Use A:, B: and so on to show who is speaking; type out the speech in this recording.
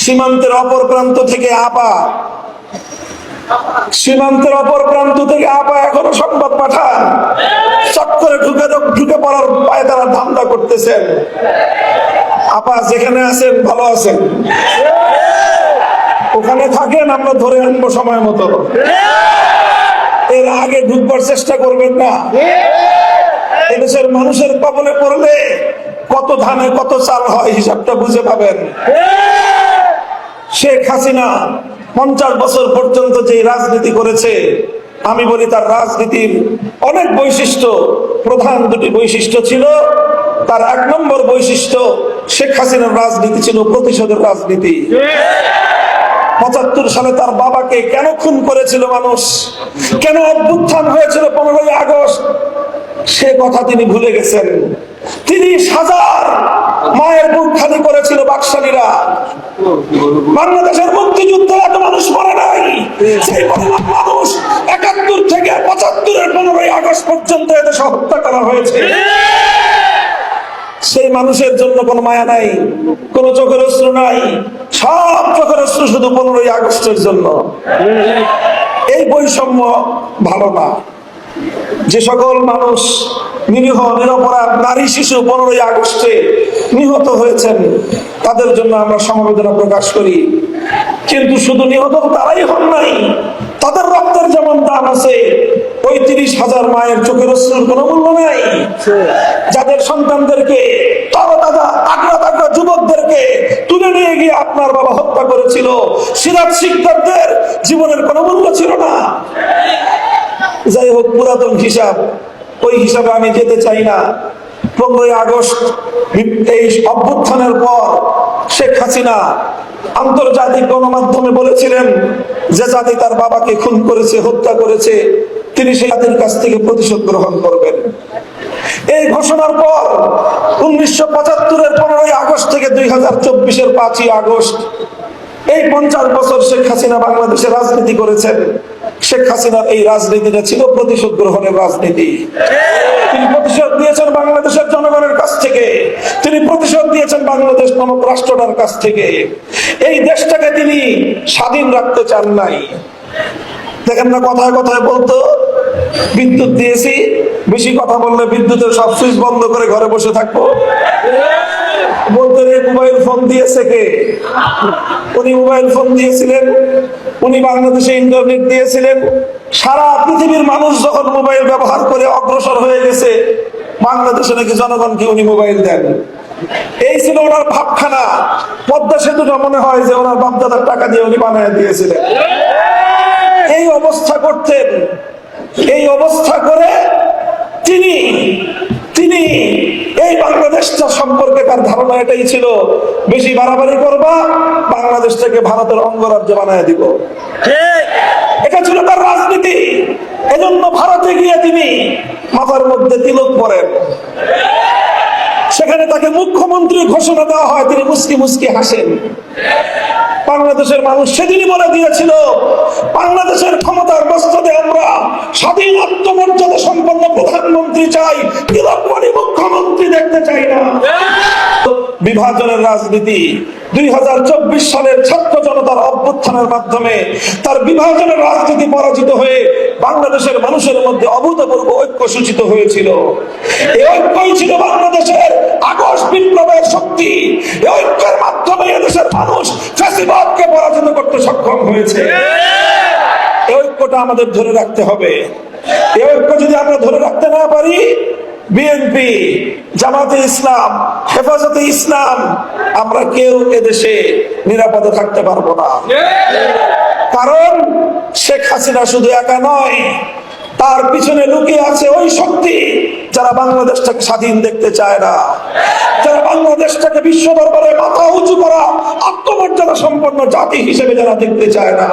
A: সীমান্তের অপর প্রান্ত থেকে আপা এখনো সংবাদ পাঠান, চক্করে ঢুকে পড়ার পায়ে তারা ধান্দা করতেছেন। আপা যেখানে আছেন ভালো আছেন, ওখানে থাকেন, আমরা ধরে আনবো সময় মতো। এর আগে ঢুকবার চেষ্টা করবেন না। এদেশের মানুষের কবলে পড়লে কত ধানে কত চাল হয় হিসাবটা বুঝে পাবেন। শেখ হাসিনা 50 বছর পর্যন্ত যে রাজনীতি করেছে, আমি বলি তার রাজনীতির অনেক বৈশিষ্ট্য, প্রধান দুটি বৈশিষ্ট্য ছিল। তার 1 নম্বর বৈশিষ্ট্য, শেখ হাসিনার রাজনীতি ছিল প্রতিশোধের রাজনীতি। 75 সালে তার বাবাকে কেন খুন করেছিল মানুষ, কেন অভ্যুত্থান হয়েছিল 15ই আগস্ট, সে কথা তিনি ভুলে গেছেন। 30,000 মায়ের বুক খালি করেছিল বাকশালীরা। বাংলাদেশের মুক্তিযুদ্ধে এত মানুষ মরে নাই, সেই পরিমাণ মানুষ 71 থেকে 75-এর 15ই আগস্ট পর্যন্ত এদেশে হত্যা করা হয়েছে। সেই মানুষের জন্য কোনো মায়া নাই, কোনো চোখের অশ্রু নাই, সব চোখের অশ্রু শুধু 15ই আগস্টের জন্য। এই বৈষম্য ভালো না। যে সকল মানুষ নিরীহ নিরপরাধ নারী শিশু 15ই আগস্টে নিহত হয়েছেন, তাদের জন্য আমরা সমবেদনা প্রকাশ করি। কিন্তু শুধু নিহত তারাই হন নাই, তাদের রক্তের যেমন দাম আছে, ওই 30,000 মায়ের চোখের অশ্রুর কোনো মূল্য নাই। যাদের সন্তানদেরকে, তরতাজা তাগড়া তাগড়া যুবকদেরকে তুলে নিয়ে গিয়ে আপনার বাবা হত্যা করেছিল, সিরাজ শিকদারদের জীবনের কোনো মূল্য ছিল না। যাই হোক, পুরাতন হিসাব, ওই হিসাবে আমি যেতে চাই না। 15ই আগস্ট এই অভ্যুত্থানের পর শেখ হাসিনা আন্তর্জাতিক গণমাধ্যমে বলেছিলেন যে জাতি তার বাবাকে খুন করেছে, হত্যা করেছে, তিনি সেই জাতির কাছ থেকে প্রতিশোধ গ্রহণ করবেন। এই ঘোষণার পর 1975-এর 15ই আগস্ট থেকে 2024-এর 5ই আগস্ট, এই 50 বছর শেখ হাসিনা বাংলাদেশে রাজনীতি করেছেন। শেখ হাসিনার এই রাজনীতিটা ছিল প্রতিশোধ গ্রহণের রাজনীতি। তিনি প্রতিশোধ দিয়েছেন বাংলাদেশের জনগণের কাছ থেকে, তিনি প্রতিশোধ দিয়েছেন বাংলাদেশ নামক রাষ্ট্রটার কাছ থেকে। এই দেশটাকে তিনি স্বাধীন রাখতে চান নাই। দেখেন না, কথায় কথায় বলতো বিদ্যুৎ দিয়েছি, বেশি কথা বললে বিদ্যুতের সব সুইচ বন্ধ করে ঘরে বসে থাকবো। বলতেন মোবাইল ফোন দিয়েছে কে? উনি মোবাইল ফোন দিয়েছিলেন, উনি বাংলাদেশে ইন্টারনেট দিয়েছিলেন। সারা পৃথিবীর মানুষ যখন মোবাইল ব্যবহার করে অগ্রসর হয়ে গেছে, বাংলাদেশে নাকি জনগণকে উনি মোবাইল দেন। এই ছিল ওনার ভাবখানা। পদ্মা সেতুটা মনে হয় যে ওনার বাপদাদার টাকা দিয়ে উনি বানিয়ে দিয়েছিলেন। এই অবস্থা করতেন। এই অবস্থা করে তিনি এই বাংলাদেশটা সম্পর্কে তার ধারণা এটাই ছিল, বেশি বাড়াবাড়ি করবা, বাংলাদেশ থেকে ভারতের অঙ্গরাজ্য বানায় দিব। এটা ছিল তার রাজনীতি। এজন্য ভারতে গিয়ে তিনি মাথার মধ্যে তিলক পরেন। সেখানে তাকে মুখ্যমন্ত্রী ঘোষণা দেওয়া হয়, তিনি মুস্কি মুস্কি হাসেন। বাংলাদেশের মানুষ সেদিনই বলে দিয়েছিল, বাংলাদেশের ক্ষমতার মস্তদে আমরা স্বাধীন আত্মমর্যাদা সম্পন্ন প্রধানমন্ত্রী চাই, তিলকমণি মুখ্যমন্ত্রী দেখতে চাই না। বিভাজনের রাজনীতি 2024 সালের ছাত্র জনতার অভ্যুত্থানের মাধ্যমে তার বিভাজনের রাজনীতি পরাজিত হয়ে বাংলাদেশের মানুষের মধ্যে অভূতপূর্ব ঐক্য সূচিত হয়েছিল। এই ঐক্যই ছিল বাংলাদেশের আগস্ট বিপ্লবের শক্তি। এই ঐক্যের মাধ্যমে এদেশের মানুষ ফ্যাসিবাদকে পরাজিত করতে সক্ষম হয়েছে। এই ঐক্যটা আমাদের ধরে রাখতে হবে। এই ঐক্য যদি আমরা ধরে রাখতে না পারি, বিএনপি, জামাতে ইসলাম, হেফাজতে ইসলাম, আমরা কেউ এদেশে নিরাপদে থাকতে পারবো না। কারণ শেখ হাসিনা শুধু একা নয়, তার পিছনে লুকিয়ে আছে ওই শক্তি যারা বাংলাদেশটাকে স্বাধীন দেখতে চায় না, যারা বাংলাদেশটাকে বিশ্ব দরবারে মাথা উঁচু করা আত্মমর্যাদা সম্পন্ন জাতি হিসেবে যারা দেখতে চায় না।